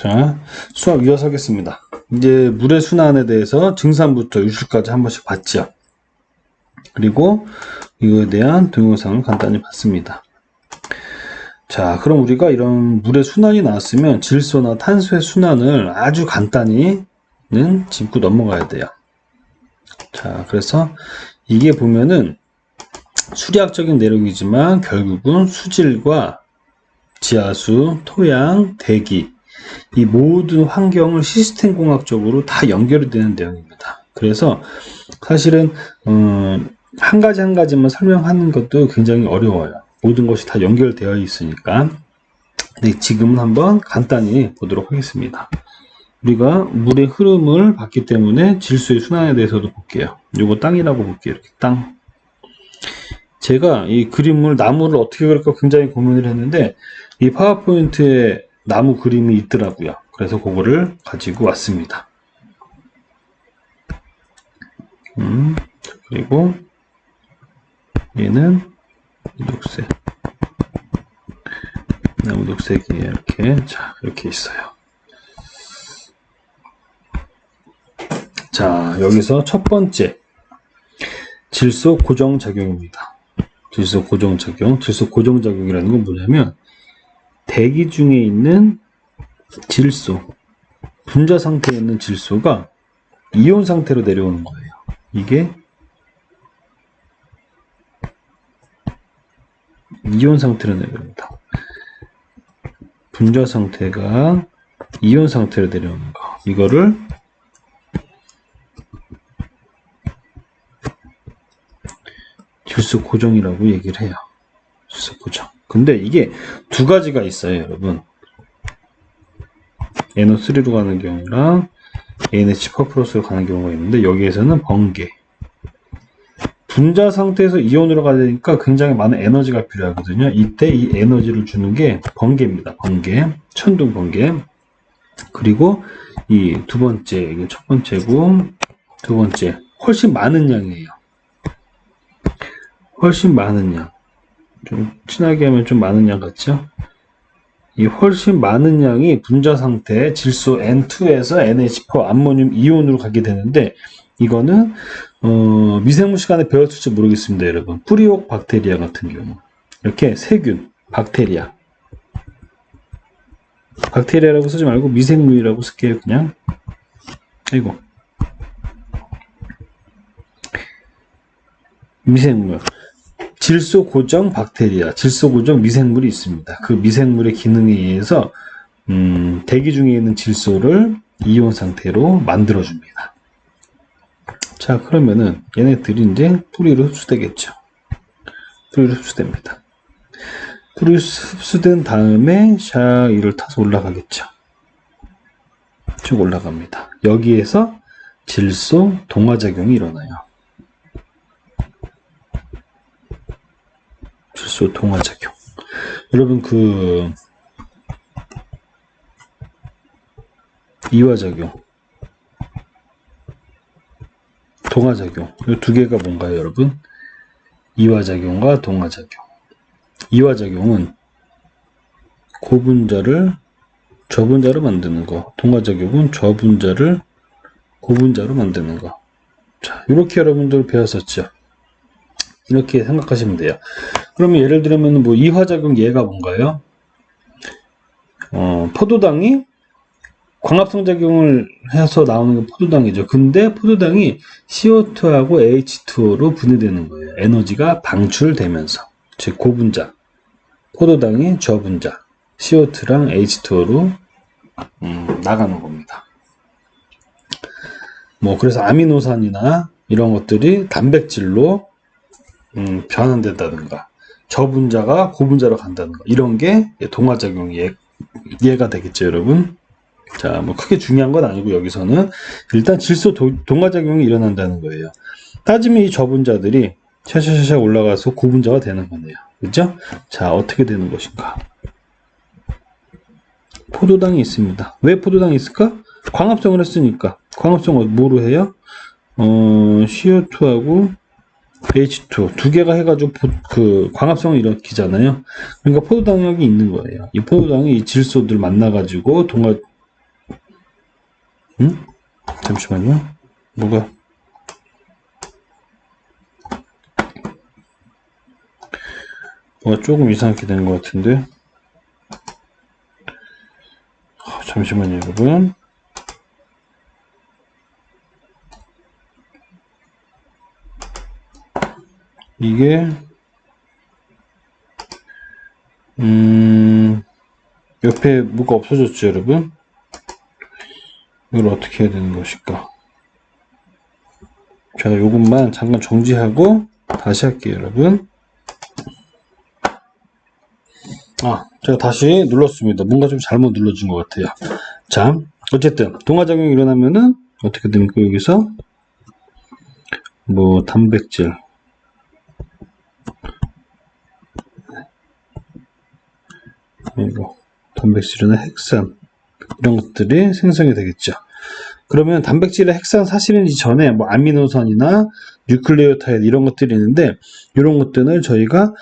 자, 수업 이어서 하겠습니다. 이제 물의 순환에 대해서 증산부터 유출까지 한 번씩 봤죠. 그리고 이거에 대한 동영상을 간단히 봤습니다. 자, 그럼 우리가 이런 물의 순환이 나왔으면 질소나 탄소의 순환을 아주 간단히는 짚고 넘어가야 돼요. 자, 그래서 이게 보면은 수리학적인 내용이지만 결국은 수질과 지하수, 토양, 대기 이 모든 환경을 시스템 공학적으로 다 연결이 되는 내용입니다. 그래서 사실은 한 가지 한 가지만 설명하는 것도 굉장히 어려워요. 모든 것이 다 연결되어 있으니까. 네, 지금은 한번 간단히 보도록 하겠습니다. 우리가 물의 흐름을 봤기 때문에 질소의 순환에 대해서도 볼게요. 요거 땅이라고 볼게요. 이렇게 땅. 제가 이 그림을 나무를 어떻게 그릴까 굉장히 고민을 했는데 이 파워포인트에 나무 그림이 있더라고요. 그래서 그거를 가지고 왔습니다. 그리고 얘는 녹색, 나무 녹색이 이렇게 이렇게 있어요. 자, 여기서 첫 번째 질소 고정작용입니다. 질소 고정작용. 질소 고정작용이라는 건 뭐냐면 대기 중에 있는 질소, 분자 상태에 있는 질소가 이온 상태로 내려오는 거예요. 이게 이온 상태로 내려옵니다. 분자 상태가 이온 상태로 내려오는 거. 이거를 질소 고정이라고 얘기를 해요. 질소 고정. 근데 이게 두 가지가 있어요, 여러분. NO3로 가는 경우랑 NH4+로 가는 경우가 있는데 여기에서는 번개. 분자 상태에서 이온으로 가니까 굉장히 많은 에너지가 필요하거든요. 이때 이 에너지를 주는 게 번개입니다. 번개. 천둥 번개. 그리고 이 두 번째, 이게 첫 번째고 두 번째. 훨씬 많은 양이에요. 훨씬 많은 양. 좀 친하게 하면 좀 많은 양 같죠? 이 훨씬 많은 양이 분자 상태 질소 N2에서 NH4 암모늄 이온으로 가게 되는데 이거는 미생물 시간에 배웠을지 모르겠습니다, 여러분. 뿌리옥 박테리아 같은 경우 이렇게 세균, 박테리아. 박테리아라고 쓰지 말고 미생물이라고 쓸게요, 그냥. 아이고. 미생물. 질소 고정 박테리아, 질소 고정 미생물이 있습니다. 그 미생물의 기능에 의해서 대기 중에 있는 질소를 이온 상태로 만들어줍니다. 자, 그러면은 얘네들이 이제 뿌리로 흡수되겠죠. 뿌리로 흡수됩니다. 뿌리로 흡수된 다음에 이를 타서 올라가겠죠. 쭉 올라갑니다. 여기에서 질소 동화작용이 일어나요. 질소 동화작용. 여러분 이화작용, 동화작용 이 두 개가 뭔가요, 여러분? 이화작용과 동화작용. 이화작용은 고분자를 저분자로 만드는 거. 동화작용은 저분자를 고분자로 만드는 거. 자, 이렇게 여러분들 배웠었죠. 이렇게 생각하시면 돼요. 그러면 예를 들면 뭐 이화작용 예가 뭔가요? 포도당이 광합성 작용을 해서 나오는 게 포도당이죠. 근데 포도당이 CO2하고 H2O로 분해되는 거예요. 에너지가 방출되면서. 즉 고분자. 포도당이 저분자. CO2랑 H2O로 나가는 겁니다. 뭐 그래서 아미노산이나 이런 것들이 단백질로 변환된다든가 저분자가 고분자로 간다든가 이런 게 동화작용 예가 되겠죠, 여러분. 자, 뭐 크게 중요한 건 아니고 여기서는 일단 질소 동화작용이 일어난다는 거예요. 따지면 이 저분자들이 샤샤샤샤 올라가서 고분자가 되는 거네요. 그죠? 자, 어떻게 되는 것인가? 포도당이 있습니다. 왜 포도당이 있을까? 광합성을 했으니까. 광합성을 뭐로 해요? CO2하고 H2 두 개가 해가지고 그 광합성을 일으키잖아요. 그러니까 포도당력이 있는 거예요. 이 포도당이 이 질소들 만나가지고 응? 잠시만요. 뭐가 조금 이상하게 된 것 같은데. 잠시만요, 여러분. 이게 옆에 뭐가 없어졌죠, 여러분? 이걸 어떻게 해야 되는 것일까? 자, 요것만 잠깐 정지하고 다시 할게요, 여러분. 제가 다시 눌렀습니다. 뭔가 좀 잘못 눌러진 것 같아요. 자, 어쨌든 동화작용이 일어나면은 어떻게 됩니까? 여기서 뭐 단백질, 이거 단백질이나 핵산 이런 것들이 생성이 되겠죠. 그러면 단백질의 핵산 사실은 이전에 뭐 아미노산이나 뉴클레오타이드 이런 것들이 있는데 이런 것들을 저희가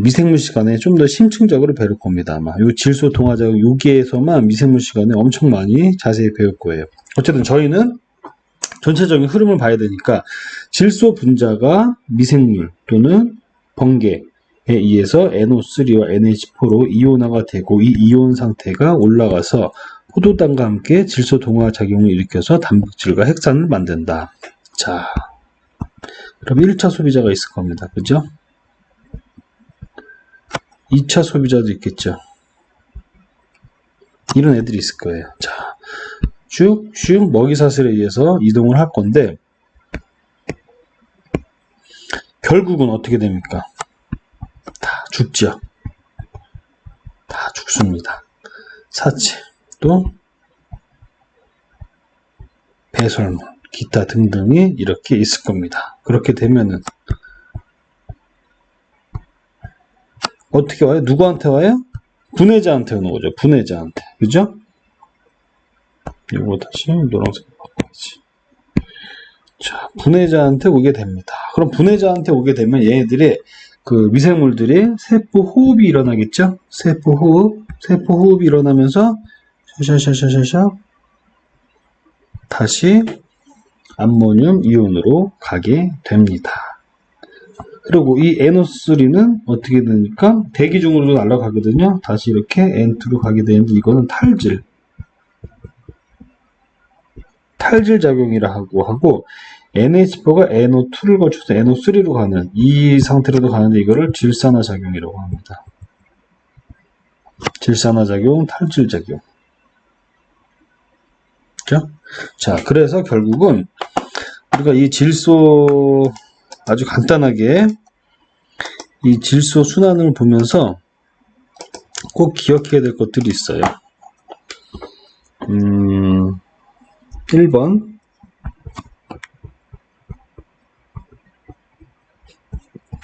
미생물 시간에 좀 더 심층적으로 배울 겁니다. 아마 요 질소 동화작용 여기에서만 미생물 시간에 엄청 많이 자세히 배울 거예요. 어쨌든 저희는 전체적인 흐름을 봐야 되니까 질소 분자가 미생물 또는 번개에 의해서 NO3와 NH4로 이온화가 되고 이 이온 상태가 올라가서 포도당과 함께 질소 동화 작용을 일으켜서 단백질과 핵산을 만든다. 자, 그럼 1차 소비자가 있을 겁니다. 그죠? 2차 소비자도 있겠죠. 이런 애들이 있을 거예요. 자, 슉슉 먹이사슬에 의해서 이동을 할 건데 결국은 어떻게 됩니까? 다 죽죠. 다 죽습니다. 사체, 또 배설물, 기타 등등이 이렇게 있을 겁니다. 그렇게 되면은 어떻게 와요? 누구한테 와요? 분해자한테 오는 거죠. 분해자한테. 그죠? 이거 다시 노란색 바꿔야지. 자, 분해자한테 오게 됩니다. 그럼 분해자한테 오게 되면 얘네들의 그 미생물들이 세포 호흡이 일어나겠죠? 세포 호흡이 일어나면서 샤샤샤샤샤 다시 암모늄 이온으로 가게 됩니다. 그리고 이 NO3는 어떻게 되니까 대기 중으로 날아가거든요. 다시 이렇게 N2로 가게 되는데 이거는 탈질 작용이라고 하고 NH4가 NO2를 거쳐서 NO3로 가는 이 상태로도 가는데 이거를 질산화 작용이라고 합니다. 질산화 작용, 탈질 작용. 그렇죠? 자, 그래서 결국은 우리가 이 질소 아주 간단하게 이 질소 순환을 보면서 꼭 기억해야 될 것들이 있어요. 1번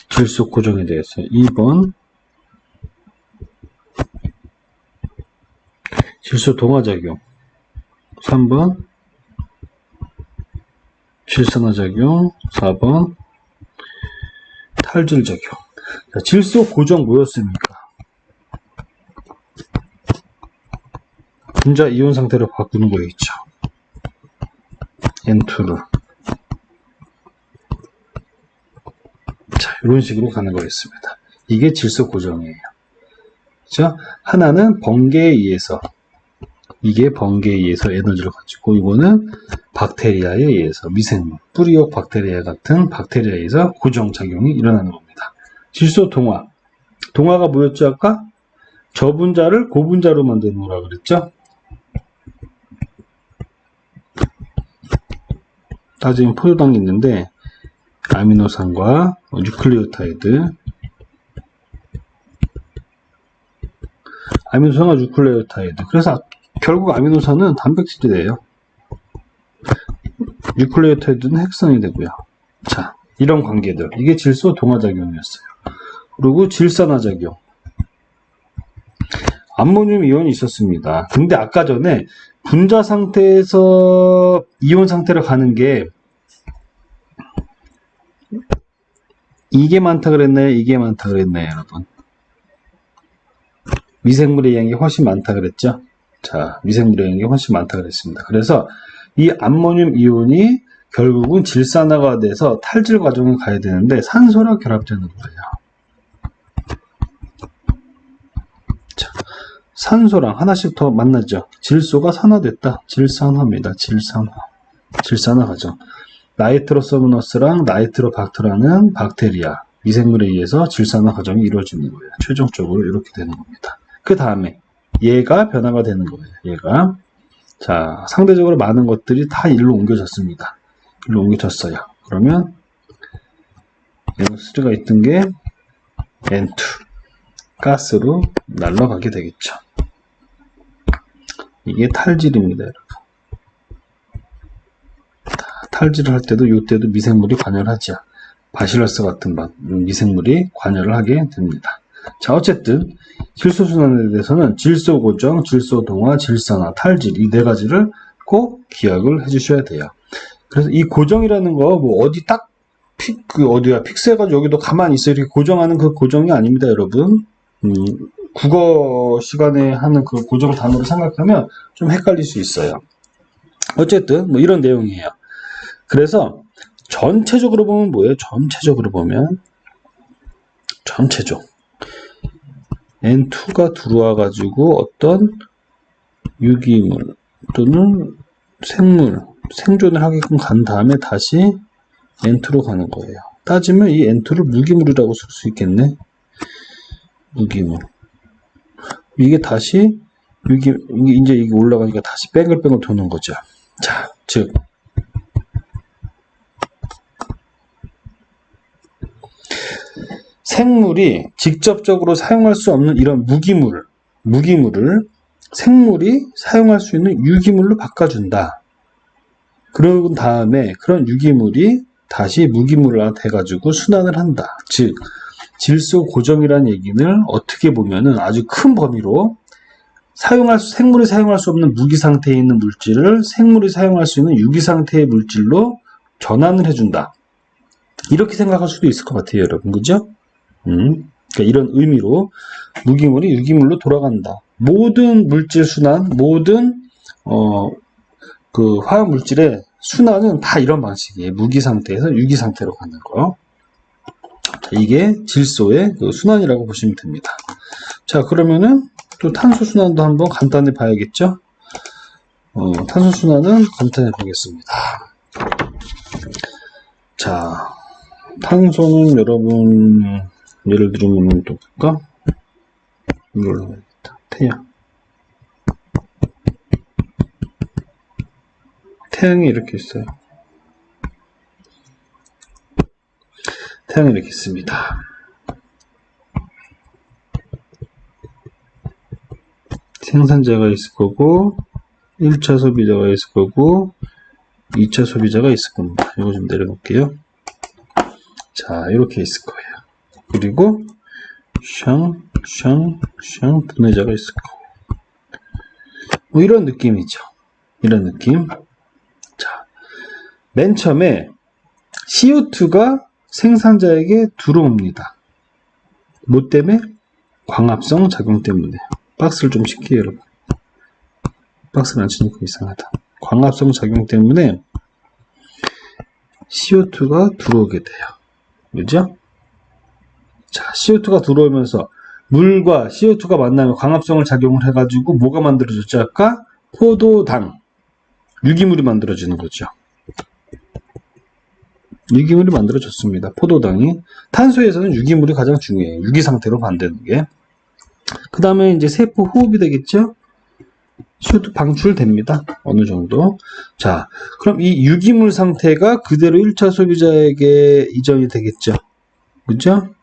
질소 고정에 대해서, 2번 질소 동화작용, 3번 질산화작용, 4번 탈질작용. 자, 질소 고정 뭐였습니까? 분자 이온 상태로 바꾸는 거였죠. N2를. 자, 이런 식으로 가는 거였습니다. 이게 질소 고정이에요. 그죠? 하나는 번개에 의해서, 이게 번개에 의해서 에너지를 가지고, 이거는 박테리아에 의해서, 미생물, 뿌리옥 박테리아 같은 박테리아에 의해서 고정작용이 일어나는 겁니다. 질소 동화. 동화가 뭐였죠, 아까? 저분자를 고분자로 만드는 거라 그랬죠? 따지면 포도당이 있는데, 아미노산과 뉴클레오타이드, 아미노산과 뉴클레오타이드. 그래서 결국 아미노산은 단백질이 돼요. 뉴클레오타이드는 핵산이 되고요. 자, 이런 관계들. 이게 질소 동화작용이었어요. 그리고 질산화작용. 암모늄 이온이 있었습니다. 근데 아까 전에 분자 상태에서 이온 상태로 가는 게 이게 많다 그랬나요? 이게 많다 그랬나요, 여러분? 미생물의 양이 훨씬 많다 그랬죠? 자, 미생물의 양이 훨씬 많다 그랬습니다. 그래서 이 암모늄 이온이 결국은 질산화가 돼서 탈질 과정을 가야 되는데 산소랑 결합되는 거예요. 자, 산소랑 하나씩 더 만나죠. 질소가 산화됐다. 질산화입니다. 질산화 과정. 나이트로소모너스랑 나이트로박터라는 박테리아, 미생물에 의해서 질산화 과정이 이루어지는 거예요. 최종적으로 이렇게 되는 겁니다. 그 다음에 얘가 변화가 되는 거예요. 얘가. 자, 상대적으로 많은 것들이 다 일로 옮겨졌습니다. 일로 옮겨졌어요. 그러면 NO3가 있던 게 N2 가스로 날아가게 되겠죠. 이게 탈질입니다, 여러분. 탈질을 할 때도 이때도 미생물이 관여를 하죠. 바실러스 같은 미생물이 관여를 하게 됩니다. 자, 어쨌든 질소순환에 대해서는 질소 고정, 질소 동화, 질산화, 탈질 이 네 가지를 꼭 기억을 해주셔야 돼요. 그래서 이 고정이라는 거 뭐 어디 딱 픽스해가지고 여기도 가만히 있어 이렇게 고정하는 그 고정이 아닙니다, 여러분. 국어 시간에 하는 그 고정 단어를 생각하면 좀 헷갈릴 수 있어요. 어쨌든 뭐 이런 내용이에요. 그래서 전체적으로 보면 뭐예요? 전체적으로 보면 N2가 들어와 가지고 어떤 유기물 또는 생존을 하게끔 간 다음에 다시 N2로 가는 거예요. 따지면 이 N2를 무기물이라고 쓸 수 있겠네. 무기물. 이게 다시 이제 이게 올라가니까 다시 뺑글뺑글 도는 거죠. 자, 즉 생물이 직접적으로 사용할 수 없는 이런 무기물을 생물이 사용할 수 있는 유기물로 바꿔준다. 그런 다음에 그런 유기물이 다시 무기물로 돼가지고 순환을 한다. 즉, 질소 고정이라는 얘기는 어떻게 보면은 아주 큰 범위로 생물이 사용할 수 없는 무기 상태에 있는 물질을 생물이 사용할 수 있는 유기 상태의 물질로 전환을 해준다. 이렇게 생각할 수도 있을 것 같아요, 여러분. 그죠? 그러니까 이런 의미로 무기물이 유기물로 돌아간다. 모든 물질 순환, 모든 그 화학 물질의 순환은 다 이런 방식이에요. 무기 상태에서 유기 상태로 가는 거. 자, 이게 질소의 그 순환이라고 보시면 됩니다. 자, 그러면은 또 탄소 순환도 한번 간단히 봐야겠죠? 탄소 순환은 간단히 보겠습니다. 자, 탄소는 여러분 예를 들면 또 볼까? 이걸로 해야겠다. 태양이 이렇게 있어요. 태양이 이렇게 있습니다. 생산자가 있을 거고 1차 소비자가 있을 거고 2차 소비자가 있을 겁니다. 이거 좀 내려놓을게요. 자, 이렇게 있을 거예요. 그리고 샹 분해자가 있을 거고 뭐 이런 느낌이죠. 이런 느낌. 자, 맨 처음에 CO2가 생산자에게 들어옵니다. 뭐 때문에? 광합성 작용 때문에. 박스를 좀 칠게요, 여러분. 박스를 안 치니까 이상하다. 광합성 작용 때문에 CO2가 들어오게 돼요. 그죠? 자, CO2가 들어오면서 물과 CO2가 만나면 광합성을 작용을 해가지고 뭐가 만들어졌죠? 아까 포도당. 유기물이 만들어지는 거죠. 유기물이 만들어졌습니다. 포도당이. 탄소에서는 유기물이 가장 중요해요. 유기 상태로 만드는 게. 그 다음에 이제 세포 호흡이 되겠죠? CO2 방출됩니다. 어느 정도. 자, 그럼 이 유기물 상태가 그대로 1차 소비자에게 이전이 되겠죠. 그죠?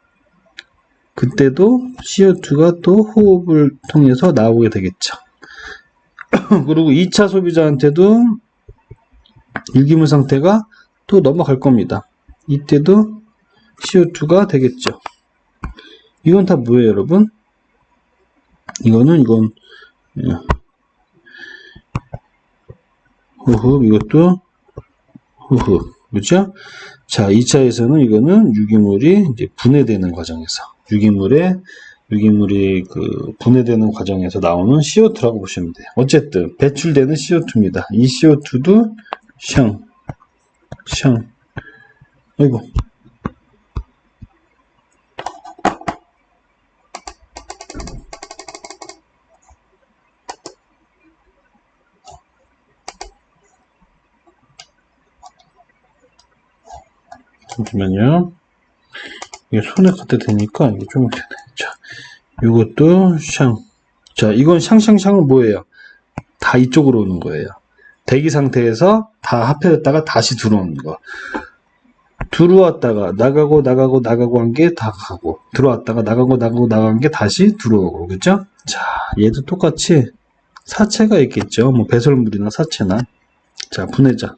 그때도 CO2가 또 호흡을 통해서 나오게 되겠죠. 그리고 2차 소비자한테도 유기물 상태가 또 넘어갈 겁니다. 이때도 CO2가 되겠죠. 이건 다 뭐예요, 여러분? 이건 호흡, 이것도 호흡, 그렇죠? 자, 2차에서는 이거는 유기물이 이제 분해되는 과정에서 유기물의 유기물이 그 분해되는 과정에서 나오는 CO2라고 보시면 돼요. 어쨌든 배출되는 CO2입니다. 이 CO2도 아이고. 잠시만요. 이게 손에 갖다 대니까 이게 좀 되네. 자, 이것도 자, 이건 샹은 뭐예요? 다 이쪽으로 오는 거예요. 대기 상태에서 다 합해졌다가 다시 들어오는 거. 들어왔다가 나가고 한 게 다 가고, 들어왔다가 나가고 나간 게 다시 들어오고, 그죠? 자, 얘도 똑같이 사체가 있겠죠. 뭐 배설물이나 사체나. 자, 분해자.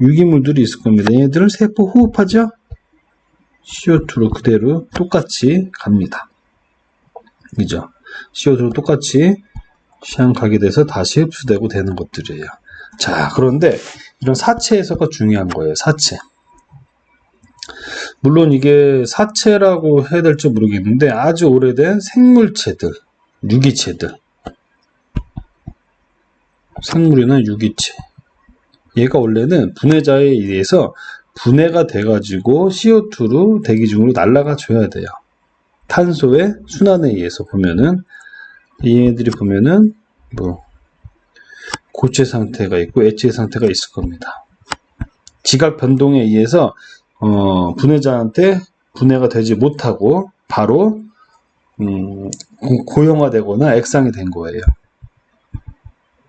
유기물들이 있을 겁니다. 얘들은 세포 호흡하죠? CO2로 그대로 똑같이 갑니다. 그죠? CO2로 똑같이 가게 돼서 다시 흡수되고 되는 것들이에요. 자, 그런데 이런 사체에서가 중요한 거예요. 사체. 물론 이게 사체라고 해야 될지 모르겠는데 아주 오래된 생물체들, 유기체들. 생물이나 유기체. 얘가 원래는 분해자에 의해서 분해가 돼가지고 CO2로 대기 중으로 날아가 줘야 돼요. 탄소의 순환에 의해서 보면은 얘네들이 보면은 뭐 고체 상태가 있고 액체 상태가 있을 겁니다. 지각 변동에 의해서 분해자한테 분해가 되지 못하고 바로 고형화되거나 액상이 된 거예요.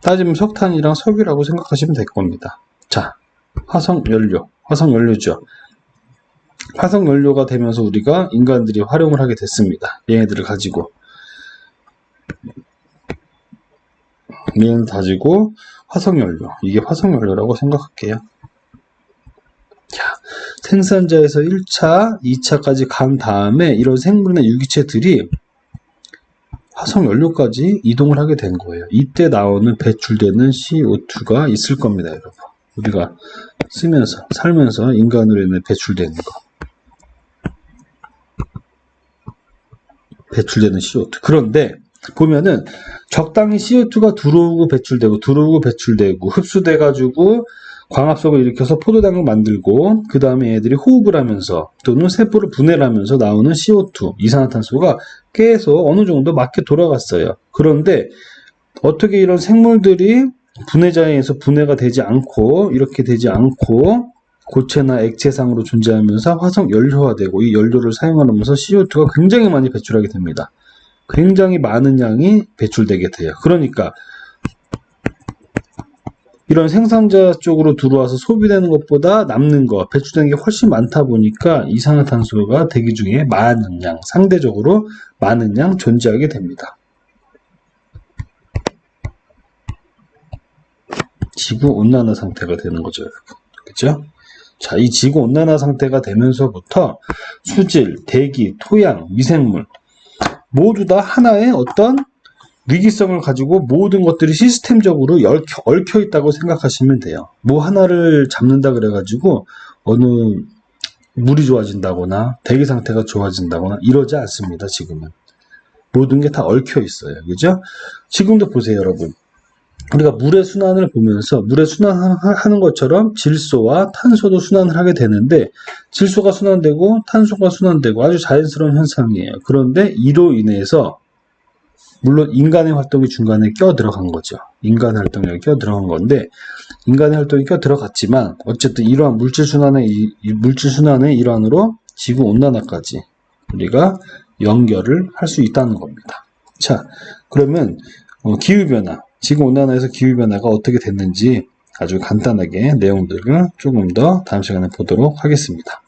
따지면 석탄이랑 석유라고 생각하시면 될 겁니다. 자, 화석연료죠. 화석연료가 되면서 우리가 인간들이 활용을 하게 됐습니다. 얘네들을 가지고 화석연료. 이게 화석연료라고 생각할게요. 자, 생산자에서 1차, 2차까지 간 다음에 이런 생물이나 유기체들이 화석연료까지 이동을 하게 된 거예요. 이때 나오는 배출되는 CO2가 있을 겁니다, 여러분. 우리가 살면서 인간으로 인해 배출되는 거. 배출되는 CO2. 그런데 보면은 적당히 CO2가 들어오고 배출되고 흡수돼가지고 광합성을 일으켜서 포도당을 만들고 그 다음에 애들이 호흡을 하면서 또는 세포를 분해를 하면서 나오는 CO2, 이산화탄소가 계속 어느 정도 맞게 돌아갔어요. 그런데 어떻게 이런 생물들이 분해자에 의해서 분해가 되지 않고 고체나 액체상으로 존재하면서 화석 연료화되고 이 연료를 사용하면서 CO2가 굉장히 많이 배출하게 됩니다. 굉장히 많은 양이 배출되게 돼요. 그러니까 이런 생산자 쪽으로 들어와서 소비되는 것보다 남는 거, 배출되는 게 훨씬 많다 보니까 이산화탄소가 대기 중에 상대적으로 많은 양 존재하게 됩니다. 지구온난화 상태가 되는 거죠, 여러분. 그죠? 자, 이 지구온난화 상태가 되면서부터 수질, 대기, 토양, 미생물 모두 다 하나의 어떤 위기성을 가지고 모든 것들이 시스템적으로 얽혀 있다고 생각하시면 돼요. 뭐 하나를 잡는다 그래가지고 어느 물이 좋아진다거나 대기 상태가 좋아진다거나 이러지 않습니다. 지금은 모든 게 다 얽혀 있어요. 그죠? 지금도 보세요, 여러분. 우리가 물의 순환을 보면서 물의 순환하는 것처럼 질소와 탄소도 순환을 하게 되는데 질소가 순환되고 탄소가 순환되고 아주 자연스러운 현상이에요. 그런데 이로 인해서 물론 인간의 활동이 중간에 껴 들어간 거죠. 인간의 활동이 껴 들어간 건데 인간의 활동이 껴 들어갔지만 어쨌든 이러한 물질 순환의 일환으로 지구 온난화까지 우리가 연결을 할 수 있다는 겁니다. 자, 그러면 기후변화, 지구 온난화에서 기후변화가 어떻게 됐는지 아주 간단하게 내용들을 조금 더 다음 시간에 보도록 하겠습니다.